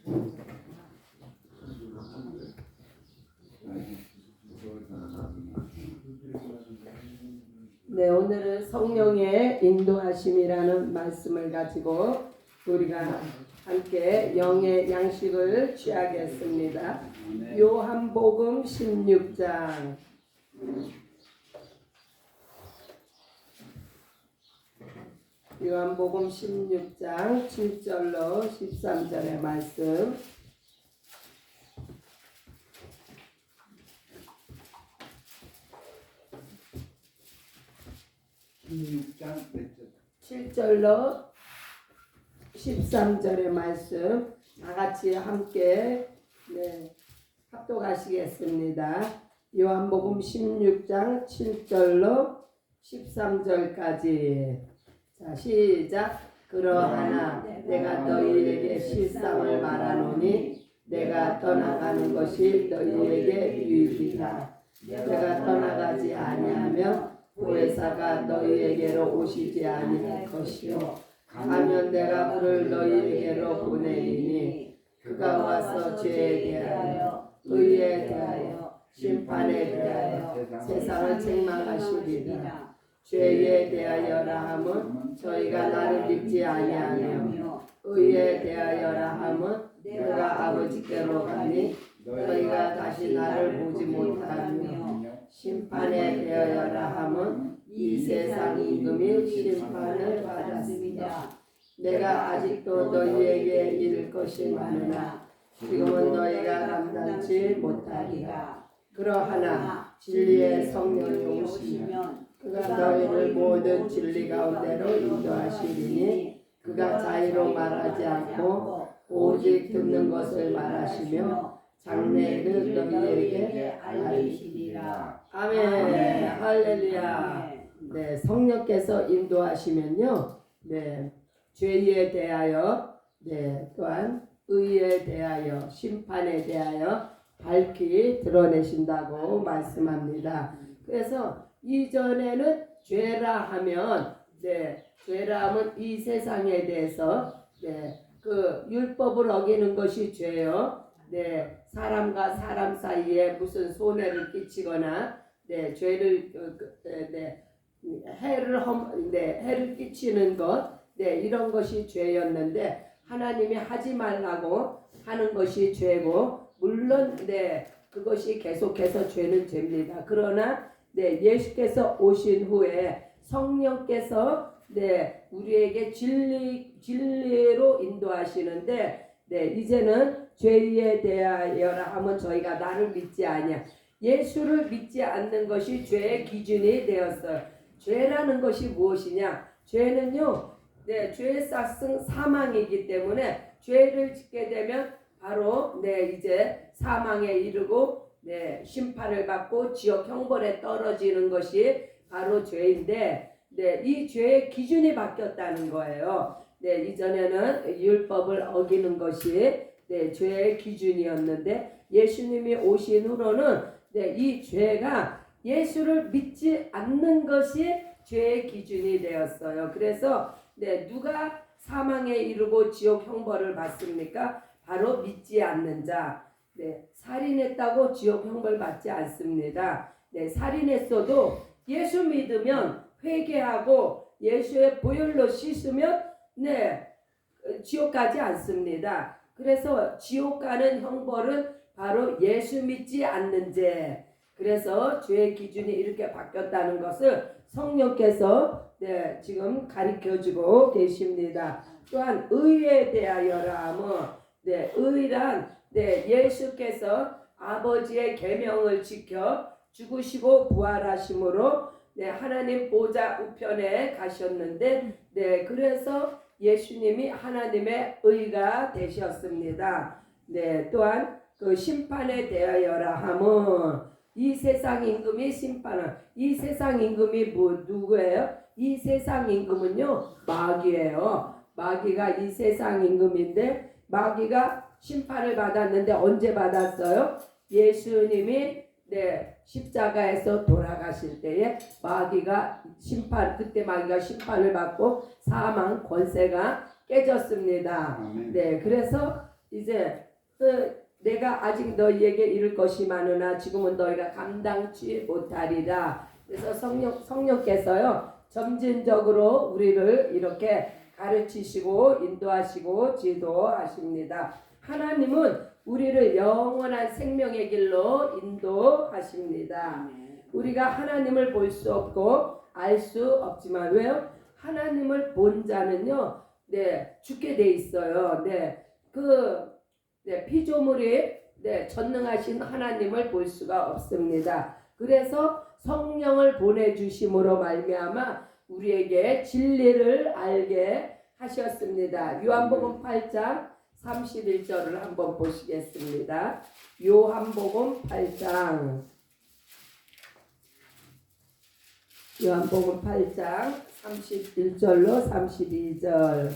네, 오늘은 성령의 인도하심이라는 말씀을 가지고 우리가 함께 영의 양식을 취하겠습니다. 요한복음 16장 요한복음 16장 7절로 13절의 말씀. (16장) 7절로 13절의 말씀 다 같이 함께 합독하시겠습니다. 요한복음 16장 7절로 13절까지. 자, 시작. 그러하나 내가 너희에게 실상을 말하노니 내가 떠나가는 것이 너희에게 유익이다. 내가 떠나가지 아니하면 보혜사가 너희에게로 오시지 아니할 것이요 가면 내가 그를 너희에게로 보내리니 그가 와서 죄에 대하여 의에 대하여 심판에 대하여 세상을 책망하시리라. 죄에 대하여라 함은 저희가 나를 믿지 아니하며 의에 대하여라 함은 내가 아버지께로 가니 너희가 다시 나를 보지 못하며 심판에 대하여라 함은 이 세상 임금이 심판을 받았습니다. 내가 아직도 너희에게 이를 것이 많으나 지금은 너희가 감당치 못하리라. 그러하나 진리의 성령이 오시면 그가 너희를 모든 진리 가운데로 인도하시리니 그가 자의로 말하지 않고 오직 듣는 것을 말하시며 장래를 너희에게 알리시리라. 아멘. 할렐루야. 네, 성령께서 인도하시면요, 죄에 대하여, 또한 의에 대하여, 심판에 대하여 밝히 드러내신다고 말씀합니다. 그래서 이전에는 죄라 하면, 죄라 하면 이 세상에 대해서, 그 율법을 어기는 것이 죄요. 사람과 사람 사이에 무슨 손해를 끼치거나, 죄를, 해를 끼치는 것, 이런 것이 죄였는데, 하나님이 하지 말라고 하는 것이 죄고, 물론, 그것이 계속해서 죄는 죄입니다. 그러나, 예수께서 오신 후에 성령께서, 우리에게 진리로 인도하시는데, 이제는 죄에 대하여라 하면 저희가 나를 믿지 아니야. 예수를 믿지 않는 것이 죄의 기준이 되었어요. 죄라는 것이 무엇이냐? 죄는요, 죄의 싹은 사망이기 때문에 죄를 짓게 되면 바로 이제 사망에 이르고 심판을 받고 지옥 형벌에 떨어지는 것이 바로 죄인데, 이 죄의 기준이 바뀌었다는 거예요. 이전에는 율법을 어기는 것이 죄의 기준이었는데, 예수님이 오신 후로는 이 죄가 예수를 믿지 않는 것이 죄의 기준이 되었어요. 그래서 누가 사망에 이르고 지옥 형벌을 받습니까? 바로 믿지 않는 자. 살인했다고 지옥 형벌 받지 않습니다. 살인했어도 예수 믿으면 회개하고 예수의 보혈로 씻으면 지옥 가지 않습니다. 그래서 지옥 가는 형벌은 바로 예수 믿지 않는 죄. 그래서 죄의 기준이 이렇게 바뀌었다는 것을 성령께서 지금 가르쳐주고 계십니다. 또한 의에 대하여라 하면 의란 예수께서 아버지의 계명을 지켜 죽으시고 부활하심으로 하나님 보좌 우편에 가셨는데, 그래서 예수님이 하나님의 의가 되셨습니다. 또한 그 심판에 대하여라 하면 이 세상 임금이 심판을, 이 세상 임금이 누구예요? 이 세상 임금은요, 마귀예요. 마귀가 이 세상 임금인데, 마귀가 심판을 받았는데 언제 받았어요? 예수님이 십자가에서 돌아가실 때에 마귀가 그때 마귀가 심판을 받고 사망 권세가 깨졌습니다. 그래서 이제 내가 아직 너희에게 이를 것이 많으나 지금은 너희가 감당치 못하리라. 그래서 성령께서요 점진적으로 우리를 이렇게 가르치시고 인도하시고 지도하십니다. 하나님은 우리를 영원한 생명의 길로 인도하십니다. 우리가 하나님을 볼 수 없고 알 수 없지만 왜요? 하나님을 본 자는요, 죽게 돼 있어요. 피조물이 전능하신 하나님을 볼 수가 없습니다. 그래서 성령을 보내주심으로 말미암아 우리에게 진리를 알게 하셨습니다. 요한복음 8장 31절을 한번 보시겠습니다. 요한복음 8장 31절로 32절.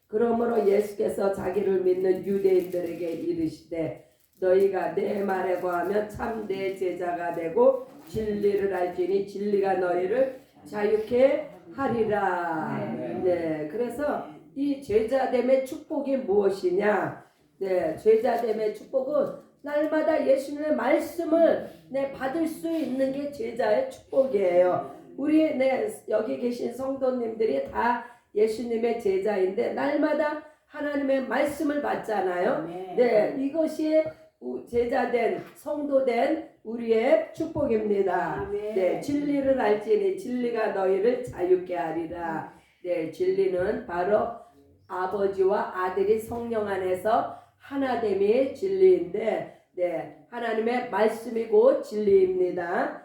그러므로 예수께서 자기를 믿는 유대인들에게 이르시되 너희가 내 말에 거하면 참 내 제자가 되고 진리를 알지니 진리가 너희를 자유케 하리라. 그래서 이 제자됨의 축복이 무엇이냐? 제자됨의 축복은 날마다 예수님의 말씀을 받을 수 있는 게 제자의 축복이에요. 우리 여기 계신 성도님들이 다 예수님의 제자인데 날마다 하나님의 말씀을 받잖아요. 이것이 제자된 성도된 우리의 축복입니다. 진리를 알지니 진리가 너희를 자유케 하리라. 진리는 바로 아버지와 아들이 성령 안에서 하나됨이 진리인데 하나님의 말씀이고 진리입니다.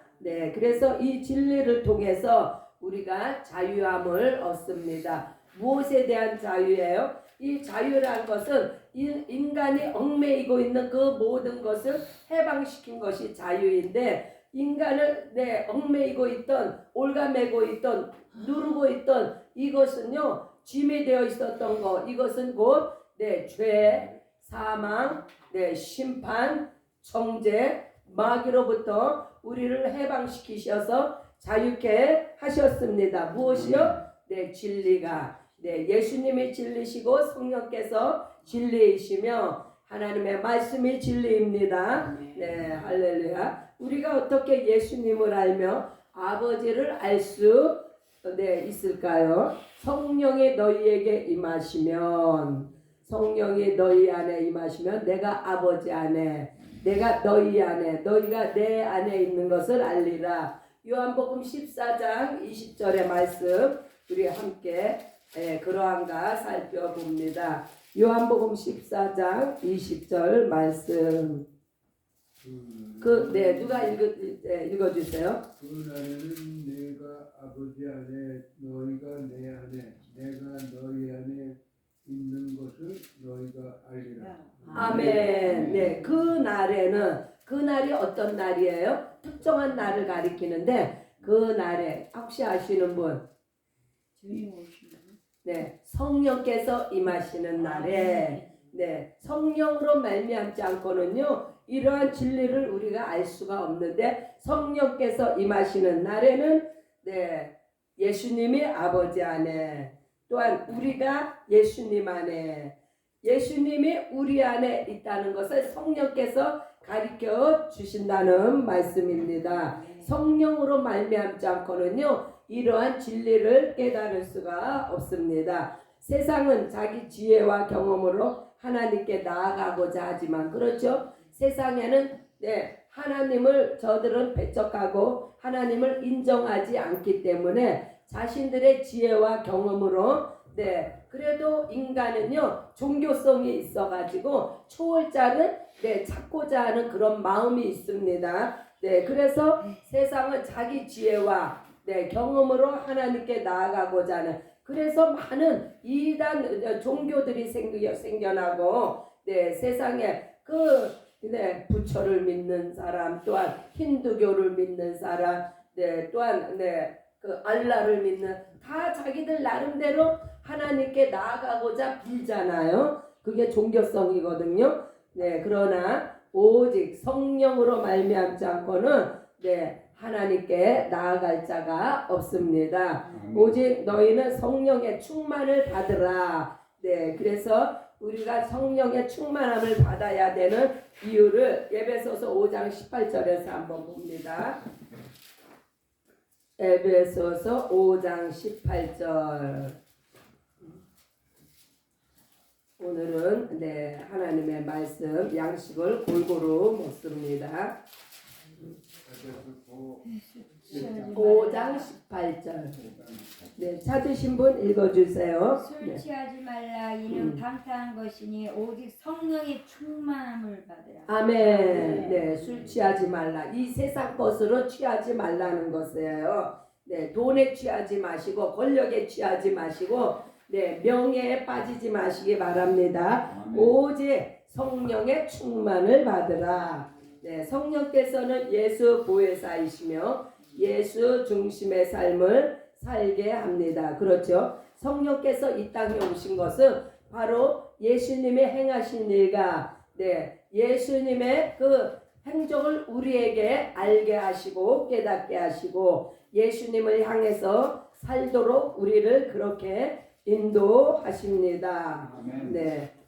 그래서 이 진리를 통해서 우리가 자유함을 얻습니다. 무엇에 대한 자유예요? 이 자유란 것은 인간이 얽매이고 있는 그 모든 것을 해방시킨 것이 자유인데 인간을 얽매이고 있던 올가매고 있던 누르고 있던 이것은요 짐이 되어 있었던 것 이것은 곧 죄, 사망, 심판, 정죄, 마귀로부터 우리를 해방시키셔서 자유케 하셨습니다. 무엇이요? 진리가 예수님이 진리시고 성령께서 진리이시며 하나님의 말씀이 진리입니다. 할렐루야. 우리가 어떻게 예수님을 알며 아버지를 알 수 있을까요? 성령이 너희에게 임하시면 성령이 너희 안에 임하시면 내가 아버지 안에 내가 너희 안에 너희가 내 안에 있는 것을 알리라. 요한복음 14장 20절의 말씀 우리 함께 그러한가 살펴봅니다. 요한복음 14장 20절 말씀 누가 읽어주세요. 그날에는 내가 아버지 안에 너희가 내 안에 내가 너희 안에 있는 것을 너희가 알리라. 아멘. 그 날이 어떤 날이에요? 특정한 날을 가리키는데 그 날에 혹시 아시는 분? 성령께서 임하시는 날에 성령으로 말미암지 않고는요 이러한 진리를 우리가 알 수가 없는데 성령께서 임하시는 날에는 예수님이 아버지 안에 또한 우리가 예수님 안에 예수님이 우리 안에 있다는 것을 성령께서 가르쳐 주신다는 말씀입니다. 성령으로 말미암지 않고는요 이러한 진리를 깨달을 수가 없습니다. 세상은 자기 지혜와 경험으로 하나님께 나아가고자 하지만 그렇죠? 세상에는 하나님을 저들은 배척하고 하나님을 인정하지 않기 때문에 자신들의 지혜와 경험으로 그래도 인간은요 종교성이 있어가지고 초월자를 찾고자 하는 그런 마음이 있습니다. 그래서 세상은 자기 지혜와 경험으로 하나님께 나아가고자 하는 그래서 많은 이단 종교들이 생겨나고 세상에 부처를 믿는 사람 또한 힌두교를 믿는 사람 또한 알라를 믿는 다 자기들 나름대로 하나님께 나아가고자 빌잖아요. 그게 종교성이거든요. 그러나 오직 성령으로 말미암지 않고는 하나님께 나아갈 자가 없습니다. 오직 너희는 성령의 충만을 받으라. 그래서 우리가 성령의 충만함을 받아야 되는 이유를 에베소서 5장 18절에서 한번 봅니다. 에베소서 5장 18절. 오늘은 하나님의 말씀 양식을 골고루 먹습니다. 5장 18절. 찾으신 분 읽어주세요. 술 취하지 말라. 이는 방탕한 것이니 오직 성령의 충만함을 받으라. 아멘. 술 취하지 말라. 이 세상 것으로 취하지 말라는 것이에요. 돈에 취하지 마시고 권력에 취하지 마시고 명예에 빠지지 마시기 바랍니다. 오직 성령의 충만을 받으라. 성령께서는 예수 보혜사이시며 예수 중심의 삶을 살게 합니다. 그렇죠? 성령께서 이 땅에 오신 것은 바로 예수님이 행하신 일과 예수님의 그 행적을 우리에게 알게 하시고 깨닫게 하시고 예수님을 향해서 살도록 우리를 그렇게 인도하십니다.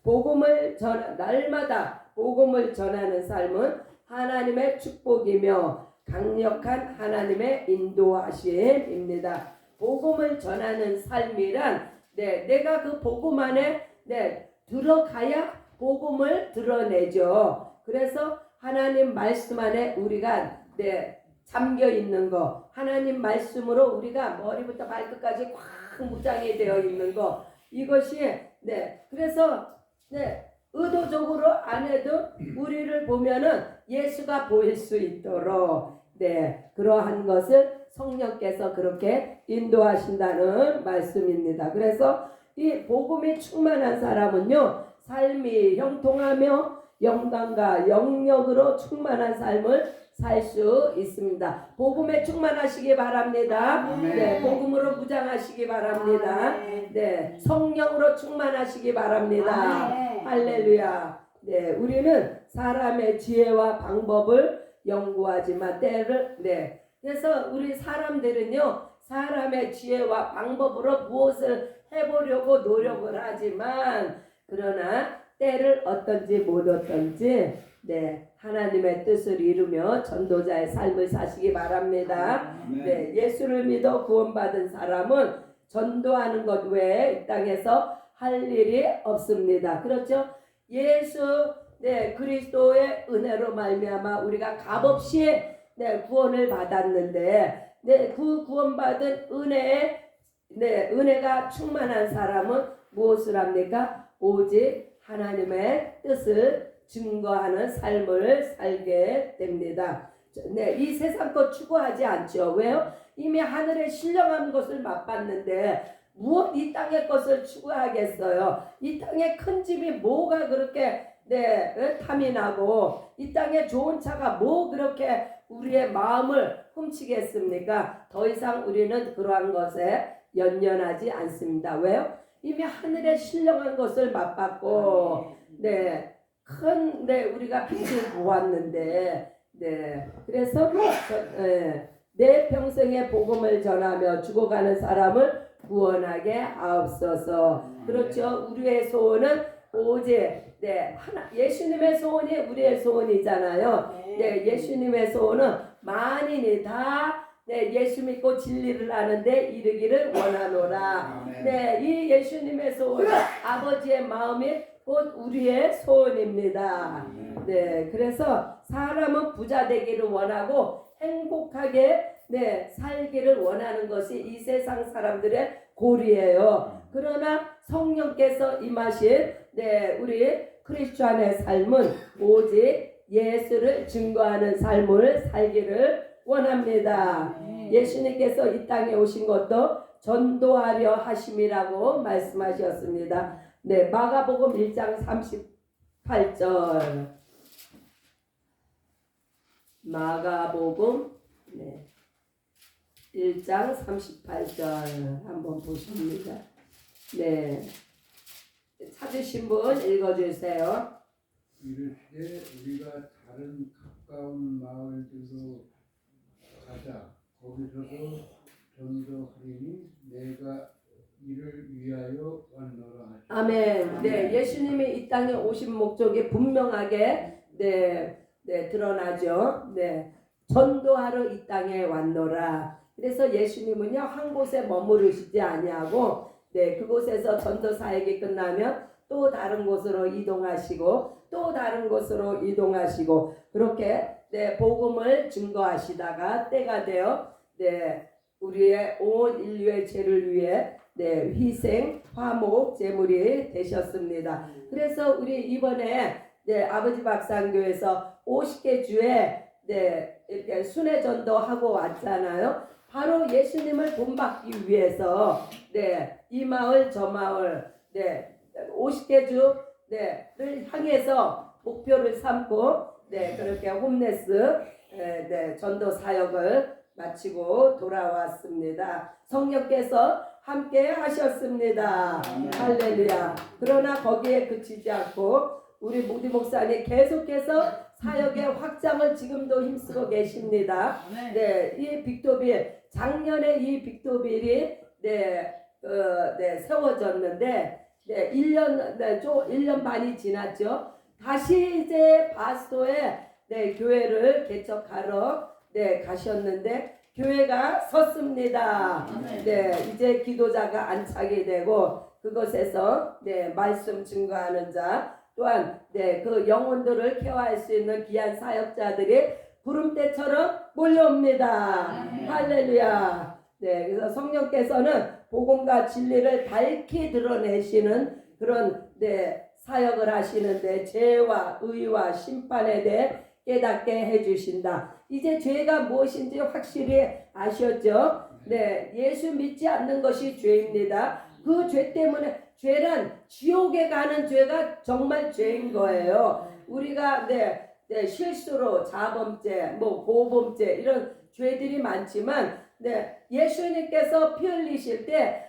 복음을 날마다 복음을 전하는 삶은 하나님의 축복이며 강력한 하나님의 인도하심입니다. 복음을 전하는 삶이란 내가 그 복음 안에 들어가야 복음을 드러내죠. 그래서 하나님 말씀 안에 우리가 잠겨 있는 거, 하나님 말씀으로 우리가 머리부터 발끝까지 꽉 무장이 되어 있는 거, 이것이 그래서 의도적으로 안 해도 우리를 보면은 예수가 보일 수 있도록 그러한 것을 성령께서 그렇게 인도하신다는 말씀입니다. 그래서 이 복음이 충만한 사람은요, 삶이 형통하며 영광과 영력으로 충만한 삶을 살 수 있습니다. 복음에 충만하시기 바랍니다. 복음으로 무장하시기 바랍니다. 성령으로 충만하시기 바랍니다. 할렐루야. 우리는 사람의 지혜와 방법을 연구하지만 때를 그래서 우리 사람들은요, 사람의 지혜와 방법으로 무엇을 해보려고 노력을 하지만 그러나 때를 어떤지 못 어떤지 하나님의 뜻을 이루며 전도자의 삶을 사시기 바랍니다. 예수를 믿어 구원받은 사람은 전도하는 것 외에 이 땅에서 할 일이 없습니다. 그렇죠? 예수 그리스도의 은혜로 말미암아 우리가 값없이 구원을 받았는데 그 구원받은 은혜가 충만한 사람은 무엇을 합니까? 오직 하나님의 뜻을 증거하는 삶을 살게 됩니다. 이 세상 것 추구하지 않죠. 왜요? 이미 하늘의 신령한 것을 맛봤는데 무엇 이 땅의 것을 추구하겠어요? 이 땅의 큰 집이 뭐가 그렇게 탐이 나고 이 땅에 좋은 차가 뭐 그렇게 우리의 마음을 훔치겠습니까? 더 이상 우리는 그러한 것에 연연하지 않습니다. 왜요? 이미 하늘의 신령한 것을 맛봤고 우리가 빛을 보았는데 그래서 내 평생에 복음을 전하며 죽어가는 사람을 구원하게 하옵소서. 그렇죠? 우리의 소원은 오직 예수님의 소원이 우리의 소원이잖아요. 예수님의 소원은 만인이 다 예수 믿고 진리를 아는데 이르기를 원하노라. 이 예수님의 소원, 아버지의 마음이 곧 우리의 소원입니다. 그래서 사람은 부자 되기를 원하고 행복하게 살기를 원하는 것이 이 세상 사람들의 고리예요. 그러나 성령께서 임하신 우리 크리스찬의 삶은 오직 예수를 증거하는 삶을 살기를 원합니다. 예수님께서 이 땅에 오신 것도 전도하려 하심이라고 말씀하셨습니다. 마가복음 1장 38절. 마가복음 1장 38절 한번 보십니다. 찾으신 분 읽어주세요. 이르시되 우리가 다른 가까운 마을들로 가자. 거기서도 전도하리니 내가 이를 위하여 왔노라 하시니 아멘. 네, 예수님이 이 땅에 오신 목적이 분명하게 드러나죠. 네, 전도하러 이 땅에 왔노라. 그래서 예수님은요 한 곳에 머무르시지 아니하고 그곳에서 전도 사역이 끝나면 또 다른 곳으로 이동하시고 또 다른 곳으로 이동하시고 그렇게 복음을 증거하시다가 때가 되어 우리의 온 인류의 죄를 위해 희생 화목 제물이 되셨습니다. 그래서 우리 이번에 아버지 박상교에서 50개 주에 이렇게 순회 전도하고 왔잖아요. 바로 예수님을 본받기 위해서 이 마을 저 마을 50개 주를 향해서 목표를 삼고 그렇게 홈레스 전도 사역을 마치고 돌아왔습니다. 성령께서 함께 하셨습니다. 할렐루야. 그러나 거기에 그치지 않고 우리 모디 목사님 계속해서 사역의 확장을 지금도 힘쓰고 계십니다. 이 빅토빌 작년에 이 빅토빌이 세워졌는데 1년 반이 지났죠. 다시 이제 바스도에 교회를 개척하러 가셨는데 교회가 섰습니다. 이제 기도자가 안착이 되고 그것에서 말씀 증거하는 자 또한 그 영혼들을 케어할 수 있는 귀한 사역자들이 구름대처럼 몰려옵니다. 할렐루야. 그래서 성령께서는 복음과 진리를 밝히 드러내시는 그런 사역을 하시는데 죄와 의와 심판에 대해 깨닫게 해주신다. 이제 죄가 무엇인지 확실히 아셨죠? 예수 믿지 않는 것이 죄입니다. 그 죄 때문에 죄란 지옥에 가는 죄가 정말 죄인 거예요. 우리가 실수로 자범죄, 보범죄 이런 죄들이 많지만 예수님께서 피 흘리실 때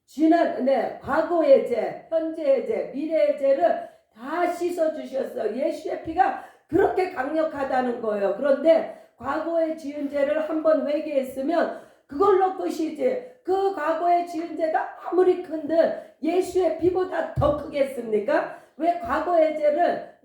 지난 과거의 죄, 현재의 죄, 미래의 죄를 다 씻어 주셨어요. 예수의 피가 그렇게 강력하다는 거예요. 그런데 과거에 지은 죄를 한번 회개했으면 그걸로 끝이지. 그 과거에 지은 죄가 아무리 큰들 예수의 피보다 더 크겠습니까? 왜 과거의 죄를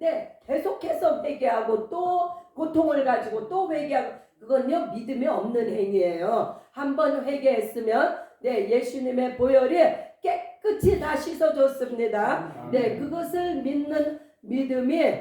계속해서 회개하고 또 고통을 가지고 또 회개하고 그건요 믿음이 없는 행위예요. 한번 회개했으면 예수님의 보혈이 깨끗이 다 씻어줬습니다. 그것을 믿는 믿음이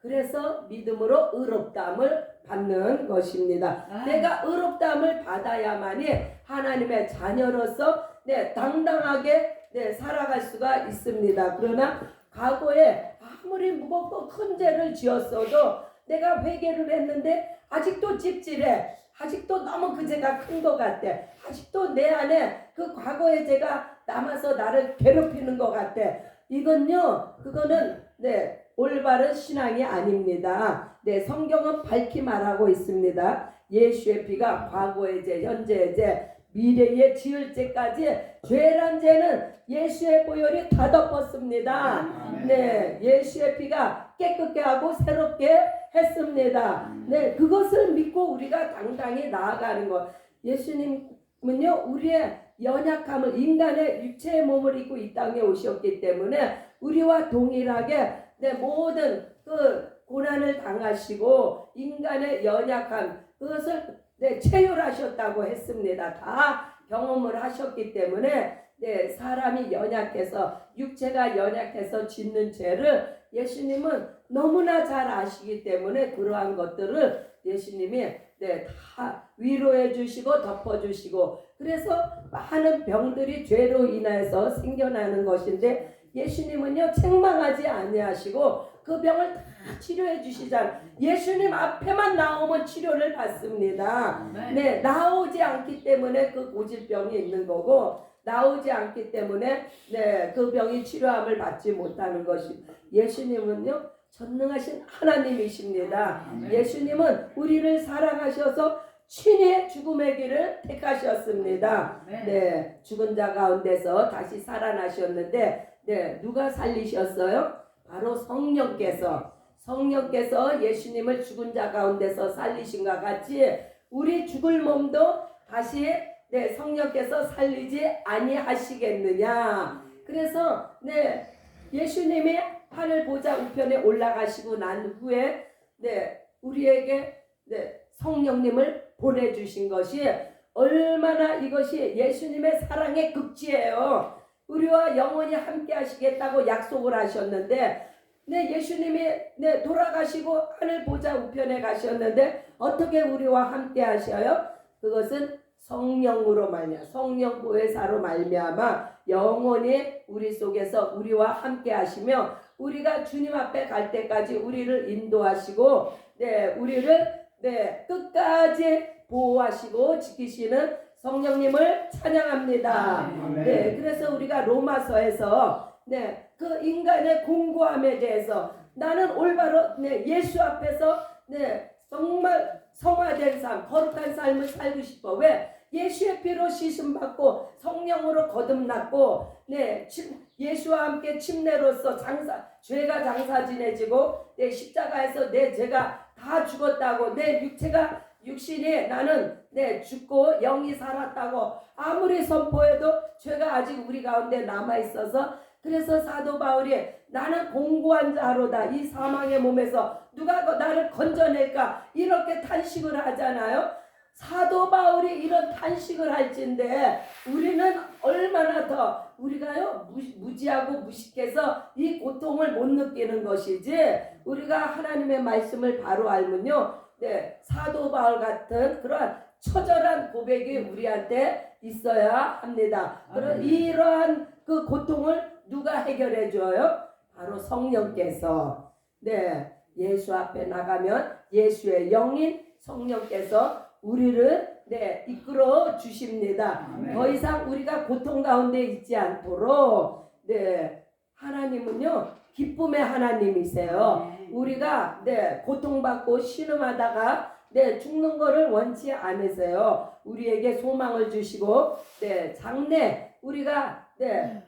그래서 믿음으로 의롭다함을 받는 것입니다. 내가 의롭다함을 받아야만이 하나님의 자녀로서 당당하게 살아갈 수가 있습니다. 그러나 과거에 아무리 무겁고 큰 죄를 지었어도 내가 회개를 했는데 아직도 찝찝해. 아직도 너무 그 죄가 큰 것 같아. 아직도 내 안에 그 과거의 죄가 남아서 나를 괴롭히는 것 같아. 이건요, 그거는 올바른 신앙이 아닙니다. 성경은 밝히 말하고 있습니다. 예수의 피가 과거의 죄, 현재의 죄, 미래의 지을 죄까지 죄란 죄는 예수의 보혈이 다 덮었습니다. 예수의 피가 깨끗게 하고 새롭게 했습니다. 그것을 믿고 우리가 당당히 나아가는 것. 예수님은요, 우리의 연약함을 인간의 육체의 몸을 입고 이 땅에 오셨기 때문에 우리와 동일하게 모든 그 고난을 당하시고 인간의 연약함 그것을 체휼하셨다고 했습니다. 다 경험을 하셨기 때문에 사람이 연약해서 육체가 연약해서 짓는 죄를 예수님은 너무나 잘 아시기 때문에 그러한 것들을 예수님이 다 위로해 주시고 덮어 주시고 그래서 많은 병들이 죄로 인해서 생겨나는 것인데 예수님은요 책망하지 아니하시고 그 병을 다 치료해 주시잖아요. 예수님 앞에만 나오면 치료를 받습니다. 나오지 않기 때문에 그 고질병이 있는 거고 나오지 않기 때문에 그 병이 치료함을 받지 못하는 것이 예수님은요 전능하신 하나님이십니다. 예수님은 우리를 사랑하셔서 친히 죽음의 길을 택하셨습니다. 죽은 자 가운데서 다시 살아나셨는데 누가 살리셨어요? 바로 성령께서 예수님을 죽은 자 가운데서 살리신과 같이 우리 죽을 몸도 다시 네, 성령께서 살리지 아니하시겠느냐. 그래서 네, 예수님이 하늘 보좌 우편에 올라가시고 난 후에 네, 우리에게 네, 성령님을 보내주신 것이 얼마나 이것이 예수님의 사랑의 극치예요. 우리와 영원히 함께 하시겠다고 약속을 하셨는데 네, 예수님이 네, 돌아가시고 하늘 보좌 우편에 가셨는데 어떻게 우리와 함께 하셔요? 그것은 성령으로 말미암아 성령 보혜사로 말미암아 영원히 우리 속에서 우리와 함께 하시며 우리가 주님 앞에 갈 때까지 우리를 인도하시고 네, 우리를 네, 끝까지 보호하시고 지키시는 성령님을 찬양합니다. 네, 그래서 우리가 로마서에서 네, 그 인간의 공고함에 대해서 나는 올바로 네, 예수 앞에서 네, 정말 성화된 삶, 거룩한 삶을 살고 싶어. 왜? 예수의 피로 씻음받고 성령으로 거듭났고 네, 예수와 함께 침례로서 죄가 장사 지내지고 내 십자가에서 내 죄가 다 죽었다고 내 육신이 나는 네, 죽고 영이 살았다고 아무리 선포해도 죄가 아직 우리 가운데 남아있어서 그래서 사도 바울이 나는 공고한 자로다. 이 사망의 몸에서 누가 나를 건져낼까 이렇게 탄식을 하잖아요. 사도 바울이 이런 탄식을 할진데 우리는 얼마나 더 우리가요 무지하고 무식해서 이 고통을 못 느끼는 것이지 우리가 하나님의 말씀을 바로 알면요 네, 사도 바울 같은 그런 처절한 고백이 우리한테 있어야 합니다. 그런 이러한 그 고통을 누가 해결해 줘요? 바로 성령께서 네, 예수 앞에 나가면 예수의 영인 성령께서 우리를 네, 이끌어 주십니다. 더 이상 우리가 고통 가운데 있지 않도록 네, 하나님은요 기쁨의 하나님이세요. 우리가 네, 고통받고 신음하다가 네, 죽는 거를 원치 않으세요. 우리에게 소망을 주시고 네, 장래 우리가 네,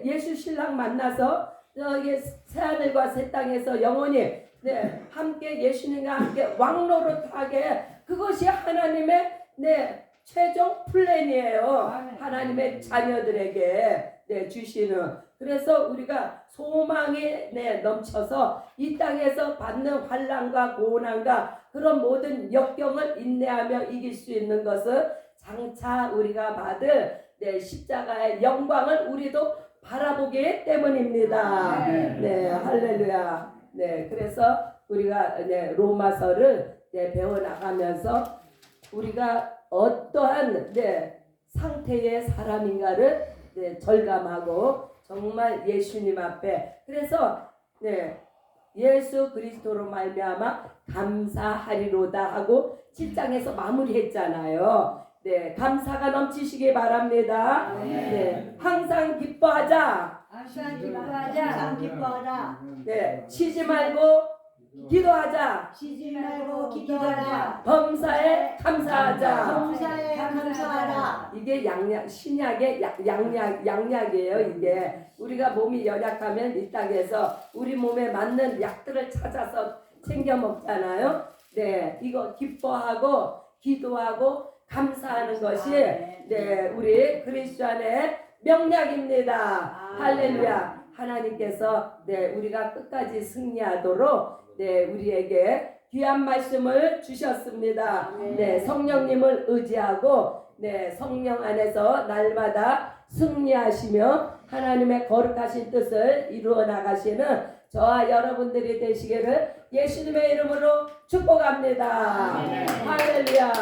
예수 신랑 만나서 저기 새하늘과 새 땅에서 영원히 네, 함께 예수님과 함께 왕노릇하게 그것이 하나님의 네, 최종 플랜이에요. 하나님의 자녀들에게 네, 주시는. 그래서 우리가 소망이 네, 넘쳐서 이 땅에서 받는 환난과 고난과 그런 모든 역경을 인내하며 이길 수 있는 것은 장차 우리가 받을 네, 십자가의 영광을 우리도 바라보기 때문입니다. 네, 할렐루야. 네, 그래서 우리가 네, 로마서를 네, 배워 나가면서 우리가 어떠한 네, 상태의 사람인가를 네, 절감하고 정말 예수님 앞에 그래서 네, 예수 그리스도로 말미암아 감사하리로다 하고 7장에서 마무리했잖아요. 네, 감사가 넘치시기 바랍니다. 네, 항상 기뻐하자. 항상 기뻐하자. 항상 기뻐하라. 네, 쉬지 말고 기도하자. 쉬지 말고 기도하라. 범사에 감사하자. 범사에 감사하라. 이게 신약의 양약이에요. 이게 우리가 몸이 연약하면 이 땅에서 우리 몸에 맞는 약들을 찾아서 챙겨 먹잖아요. 네, 이거 기뻐하고 기도하고 감사하는 것이 네, 우리 그리스도인의 명약입니다. 할렐루야. 하나님께서 네, 우리가 끝까지 승리하도록 네, 우리에게 귀한 말씀을 주셨습니다. 네, 성령님을 의지하고 네, 성령 안에서 날마다 승리하시며 하나님의 거룩하신 뜻을 이루어 나가시는 저와 여러분들이 되시기를 예수님의 이름으로 축복합니다. 할렐루야.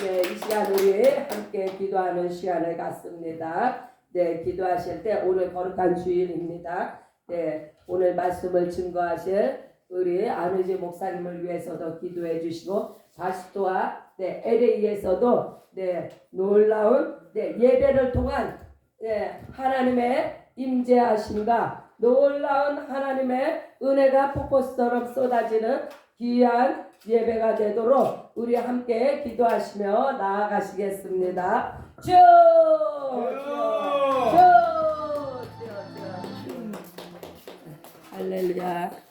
네, 이 시간 우리 함께 기도하는 시간을 갖습니다. 네, 기도하실 때 오늘 거룩한 주일입니다. 네, 오늘 말씀을 증거하실 우리 안의지 목사님을 위해서도 기도해 주시고 바스토와 네, LA에서도 네, 놀라운 네, 예배를 통한 네, 하나님의 임재하심과 놀라운 하나님의 은혜가 폭포수처럼 쏟아지는 귀한 예배가 되도록 우리 함께 기도하시며 나아가시겠습니다. 주 할렐루야.